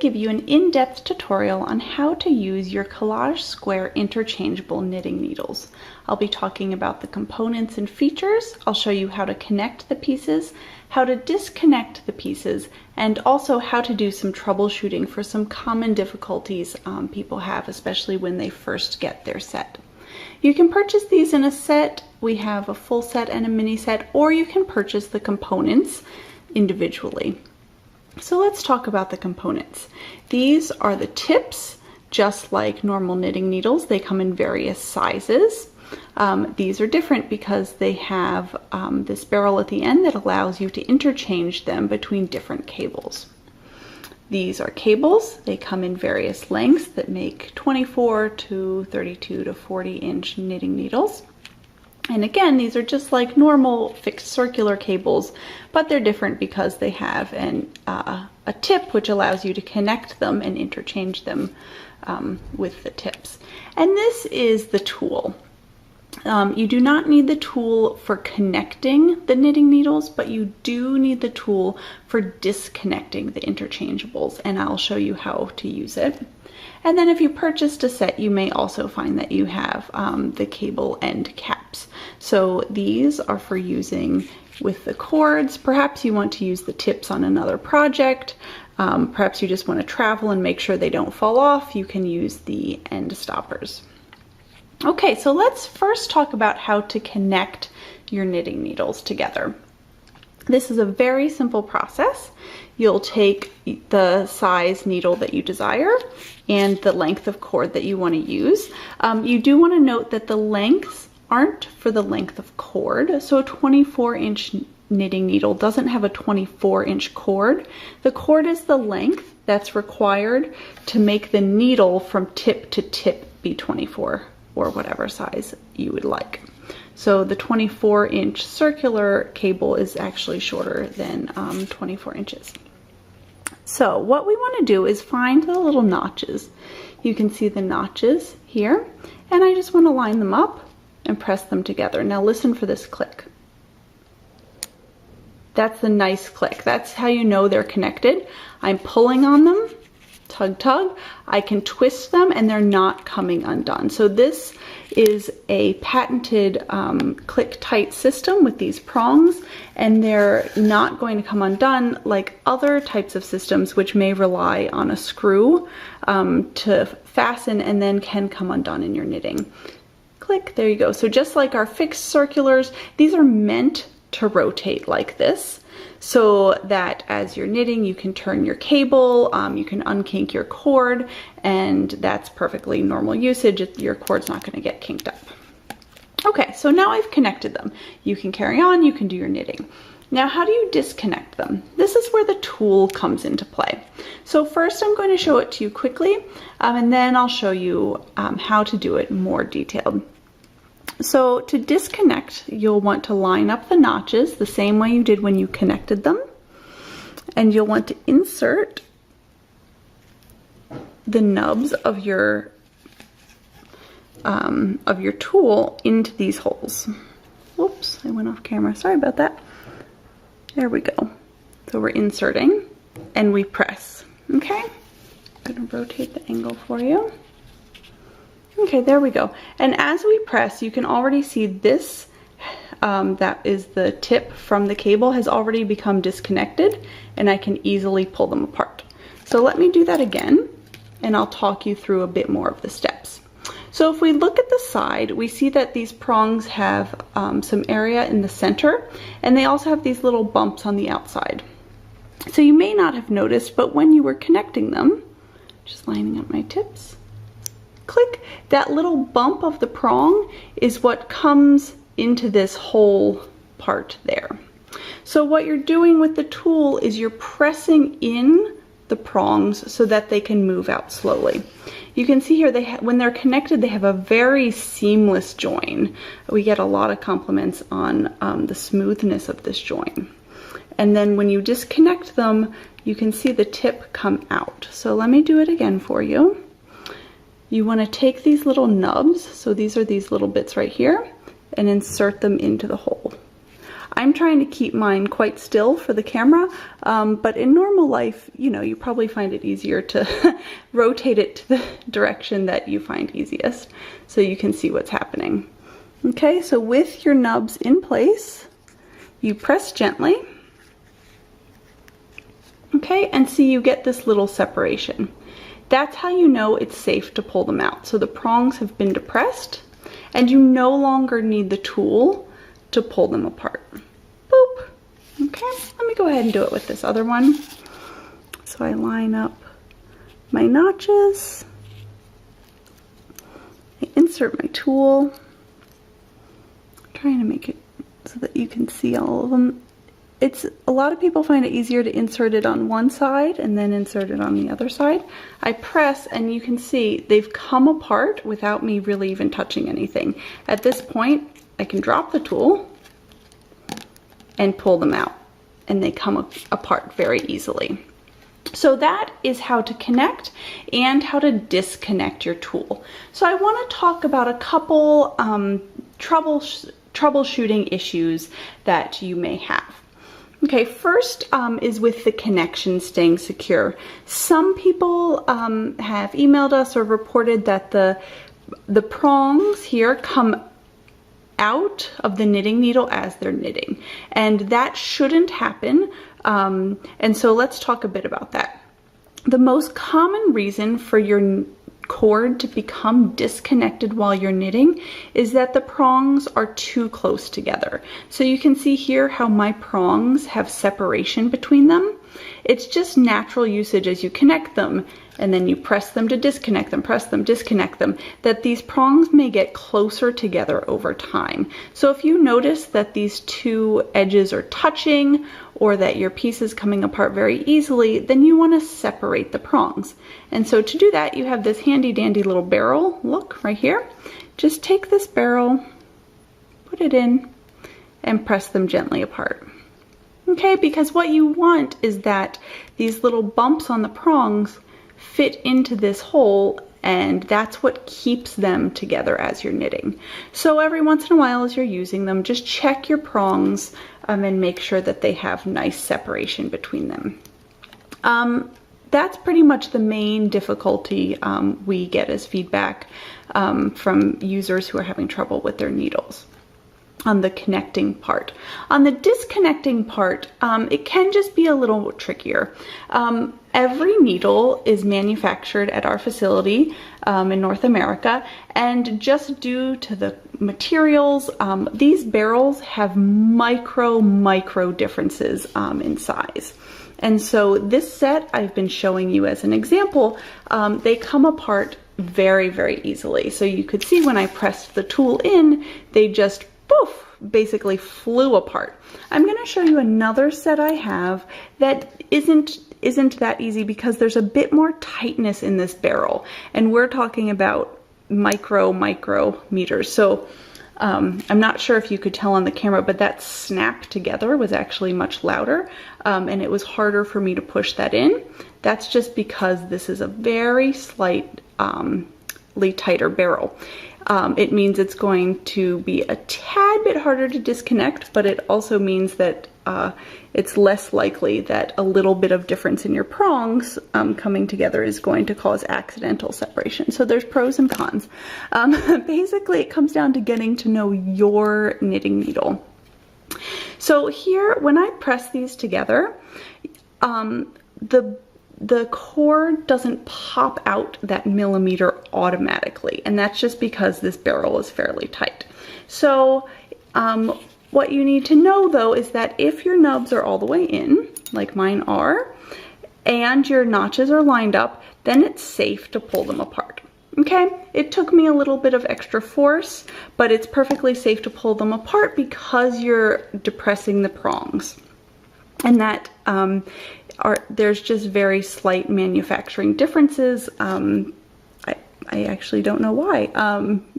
give you an in-depth tutorial on how to use your Kollage Square interchangeable knitting needles. I'll be talking about the components and features. I'll show you how to connect the pieces, how to disconnect the pieces, and also how to do some troubleshooting for some common difficulties people have, especially when they first get their set. You can purchase these in a set. We have a full set and a mini set, or you can purchase the components individually. So let's talk about the components. These are the tips, just like normal knitting needles. They come in various sizes. These are different because they have this barrel at the end that allows you to interchange them between different cables. These are cables. They come in various lengths that make 24 to 32 to 40 inch knitting needles. And again, these are just like normal fixed circular cables, but they're different because they have a tip which allows you to connect them and interchange them with the tips. And this is the tool. You do not need the tool for connecting the knitting needles, but you do need the tool for disconnecting the interchangeables, and I'll show you how to use it. And then if you purchased a set, you may also find that you have the cable end caps. So these are for using with the cords. Perhaps you want to use the tips on another project. Perhaps you just want to travel and make sure they don't fall off. You can use the end stoppers. Okay, so let's first talk about how to connect your knitting needles together. This is a very simple process. You'll take the size needle that you desire and the length of cord that you want to use. You do want to note that the lengths aren't for the length of cord. So a 24-inch knitting needle doesn't have a 24-inch cord. The cord is the length that's required to make the needle from tip to tip be 24 or whatever size you would like. So the 24-inch circular cable is actually shorter than 24 inches. So what we want to do is find the little notches. You can see the notches here, and I just want to line them up and press them together. Now listen for this click. That's the nice click. That's how you know they're connected. I'm pulling on them, tug, tug. I can twist them and they're not coming undone. So this is a patented click tight system with these prongs, and they're not going to come undone like other types of systems which may rely on a screw to fasten and then can come undone in your knitting. Click, there you go. So just like our fixed circulars, these are meant to rotate like this, so that as you're knitting, you can turn your cable, you can unkink your cord, and that's perfectly normal usage. Your cord's not going to get kinked up. Okay, so now I've connected them. You can carry on, you can do your knitting. Now, how do you disconnect them? This is where the tool comes into play. So first I'm going to show it to you quickly, and then I'll show you how to do it more detailed. So to disconnect, you'll want to line up the notches the same way you did when you connected them, and you'll want to insert the nubs of your tool into these holes. Whoops, I went off camera, sorry about that. There we go. So we're inserting and we press, okay? I'm gonna rotate the angle for you. Okay, there we go. And as we press, you can already see this, that is the tip from the cable, has already become disconnected, and I can easily pull them apart. So let me do that again, and I'll talk you through a bit more of the steps. So if we look at the side, we see that these prongs have some area in the center, and they also have these little bumps on the outside. So you may not have noticed, but when you were connecting them, just lining up my tips, click, that little bump of the prong is what comes into this whole part there. So what you're doing with the tool is you're pressing in the prongs so that they can move out slowly. You can see here, when they're connected, they have a very seamless join. We get a lot of compliments on the smoothness of this join. And then when you disconnect them, you can see the tip come out. So let me do it again for you. You want to take these little nubs, so these are these little bits right here, and insert them into the hole. I'm trying to keep mine quite still for the camera, but in normal life, you know, you probably find it easier to rotate it to the direction that you find easiest so you can see what's happening. Okay, so with your nubs in place, you press gently. Okay, and see you get this little separation. That's how you know it's safe to pull them out. So the prongs have been depressed and you no longer need the tool to pull them apart. Boop. Okay, let me go ahead and do it with this other one. So I line up my notches, I insert my tool, I'm trying to make it so that you can see all of them. A lot of people find it easier to insert it on one side and then insert it on the other side. I press and you can see they've come apart without me really even touching anything. At this point, I can drop the tool and pull them out and they come apart very easily. So that is how to connect and how to disconnect your tool. So I want to talk about a couple troubleshooting issues that you may have. Okay, first is with the connection staying secure. Some people have emailed us or reported that the prongs here come out of the knitting needle as they're knitting, and that shouldn't happen. And so let's talk a bit about that. The most common reason for your cord to become disconnected while you're knitting is that the prongs are too close together. So you can see here how my prongs have separation between them. It's just natural usage as you connect them and then you press them to disconnect them, press them, disconnect them, that these prongs may get closer together over time. So if you notice that these two edges are touching or that your piece is coming apart very easily, then you want to separate the prongs. And so to do that, you have this handy dandy little barrel, look right here. Just take this barrel, put it in, and press them gently apart. Okay, because what you want is that these little bumps on the prongs fit into this hole, and that's what keeps them together as you're knitting. So every once in a while as you're using them, just check your prongs and make sure that they have nice separation between them. That's pretty much the main difficulty we get as feedback from users who are having trouble with their needles on the connecting part. On the disconnecting part, it can just be a little trickier. Every needle is manufactured at our facility in North America, and just due to the materials, these barrels have micro differences in size. And so this set I've been showing you as an example, they come apart very easily. So you could see when I pressed the tool in, they just poof, basically flew apart. I'm going to show you another set I have that isn't that easy because there's a bit more tightness in this barrel, and we're talking about micrometers. So I'm not sure if you could tell on the camera, but that snap together was actually much louder, and it was harder for me to push that in. That's just because this is a very slightly tighter barrel. It means it's going to be a tad bit harder to disconnect, but it also means that it's less likely that a little bit of difference in your prongs coming together is going to cause accidental separation. So there's pros and cons. Basically, it comes down to getting to know your knitting needle. So here, when I press these together, the cord doesn't pop out that millimeter automatically, and that's just because this barrel is fairly tight. So what you need to know though is that if your nubs are all the way in, like mine are, and your notches are lined up, then it's safe to pull them apart. Okay, it took me a little bit of extra force, but it's perfectly safe to pull them apart because you're depressing the prongs. And that there's just very slight manufacturing differences. I actually don't know why.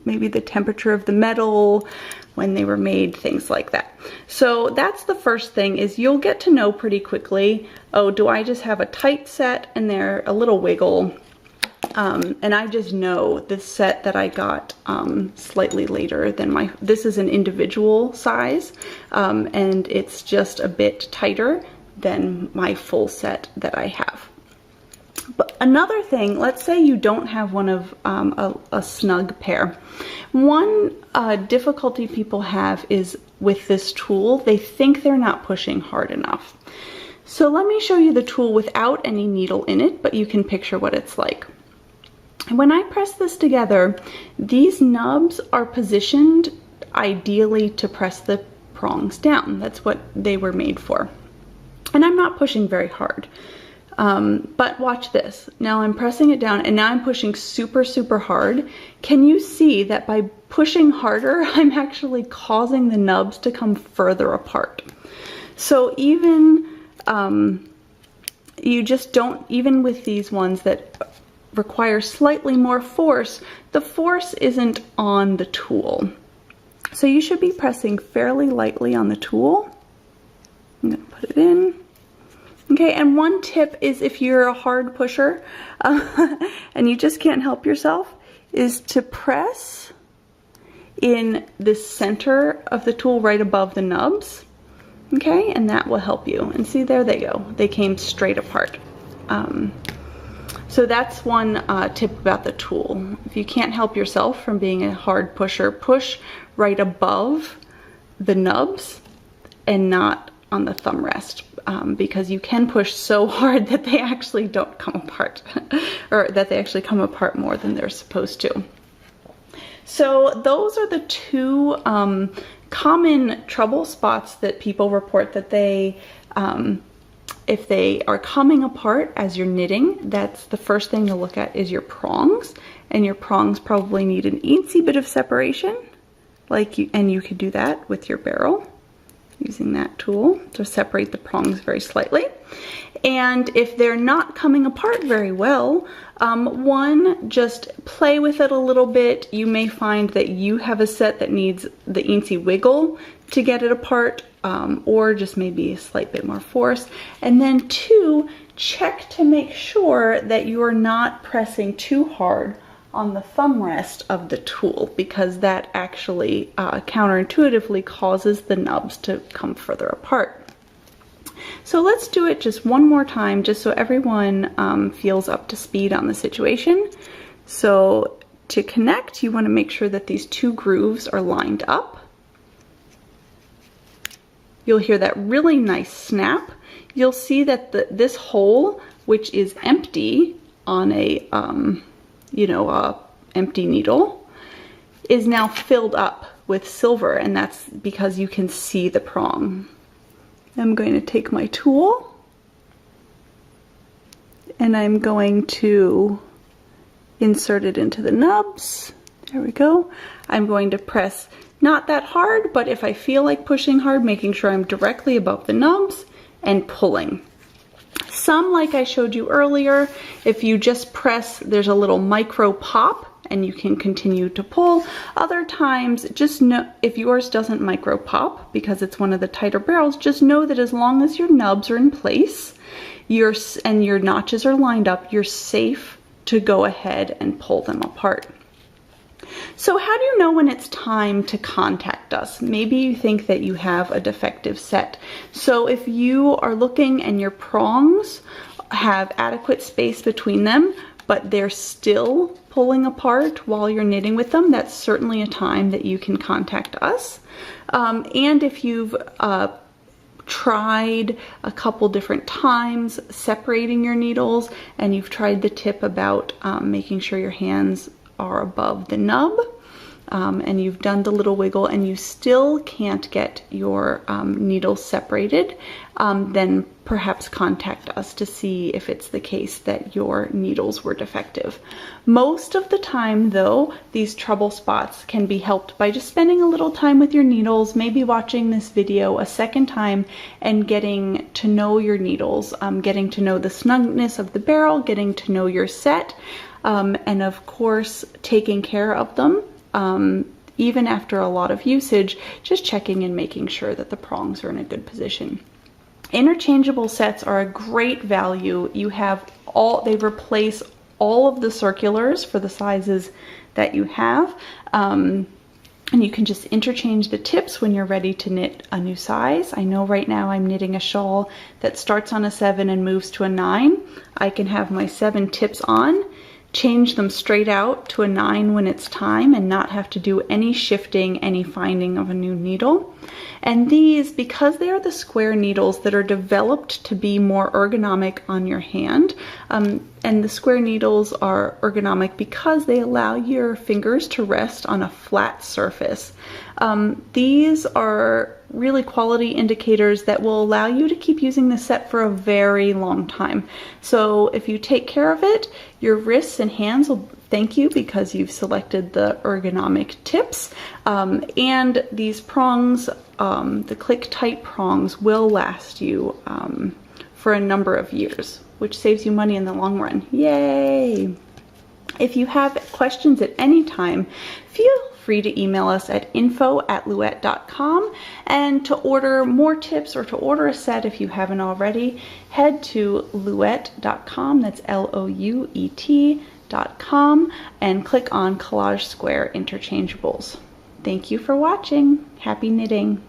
Maybe the temperature of the metal, when they were made, things like that. So that's the first thing, is you'll get to know pretty quickly, oh, do I just have a tight set and they're a little wiggle, And I just know this set that I got slightly later than this is an individual size, and it's just a bit tighter than my full set that I have. But another thing, let's say you don't have one of a snug pair. One difficulty people have is with this tool, they think they're not pushing hard enough. So let me show you the tool without any needle in it, but you can picture what it's like. When I press this together, these nubs are positioned ideally to press the prongs down. That's what they were made for. And I'm not pushing very hard. But watch this. Now I'm pressing it down and now I'm pushing super, super hard. Can you see that by pushing harder, I'm actually causing the nubs to come further apart? So even, you just don't, even with these ones that require slightly more force, the force isn't on the tool. So you should be pressing fairly lightly on the tool. I'm gonna put it in. Okay, and one tip is if you're a hard pusher and you just can't help yourself, is to press in the center of the tool right above the nubs. Okay, and that will help you. And see, there they go. They came straight apart. So that's one tip about the tool. If you can't help yourself from being a hard pusher, push right above the nubs and not on the thumb rest, because you can push so hard that they actually don't come apart, or that they actually come apart more than they're supposed to. So those are the two common trouble spots that people report that they, if they are coming apart as you're knitting, that's the first thing to look at is your prongs, and your prongs probably need an eensy bit of separation, and you could do that with your barrel using that tool to separate the prongs very slightly. And if they're not coming apart very well, just play with it a little bit. You may find that you have a set that needs the eensy wiggle to get it apart, or just maybe a slight bit more force. And then two, check to make sure that you're not pressing too hard on the thumb rest of the tool, because that actually counterintuitively causes the nubs to come further apart. So let's do it just one more time, just so everyone feels up to speed on the situation. So to connect, you want to make sure that these two grooves are lined up. You'll hear that really nice snap. You'll see that this hole, which is empty on a empty needle, is now filled up with silver, and that's because you can see the prong. I'm going to take my tool and I'm going to insert it into the nubs. There we go. I'm going to press not that hard, but if I feel like pushing hard, making sure I'm directly above the nubs and pulling. Some, like I showed you earlier, if you just press, there's a little micro pop and you can continue to pull. Other times, just know, if yours doesn't micro pop because it's one of the tighter barrels, just know that as long as your nubs are in place and your notches are lined up, you're safe to go ahead and pull them apart. So how do you know when it's time to contact us? Maybe you think that you have a defective set. So if you are looking and your prongs have adequate space between them, but they're still pulling apart while you're knitting with them, that's certainly a time that you can contact us. And if you've tried a couple different times separating your needles, and you've tried the tip about making sure your hands are above the nub, and you've done the little wiggle and you still can't get your needles separated, then perhaps contact us to see if it's the case that your needles were defective. Most of the time though, these trouble spots can be helped by just spending a little time with your needles, maybe watching this video a second time and getting to know your needles, getting to know the snugness of the barrel, getting to know your set, and of course taking care of them. Even after a lot of usage, just checking and making sure that the prongs are in a good position. Interchangeable sets are a great value. You have they replace all of the circulars for the sizes that you have. And you can just interchange the tips when you're ready to knit a new size. I know right now I'm knitting a shawl that starts on a 7 and moves to a 9. I can have my 7 tips on, change them straight out to a 9 when it's time, and not have to do any shifting, any finding of a new needle. And these, because they are the square needles that are developed to be more ergonomic on your hand, and the square needles are ergonomic because they allow your fingers to rest on a flat surface. These are really quality indicators that will allow you to keep using the set for a very long time. So if you take care of it, your wrists and hands will thank you because you've selected the ergonomic tips. And these prongs, the click tight prongs, will last you for a number of years, which saves you money in the long run. Yay! If you have questions at any time, feel free to email us at info@louet.com. And to order more tips or to order a set if you haven't already, head to louet.com, that's LOUET.com, and click on Kollage Square Interchangeables. Thank you for watching. Happy knitting.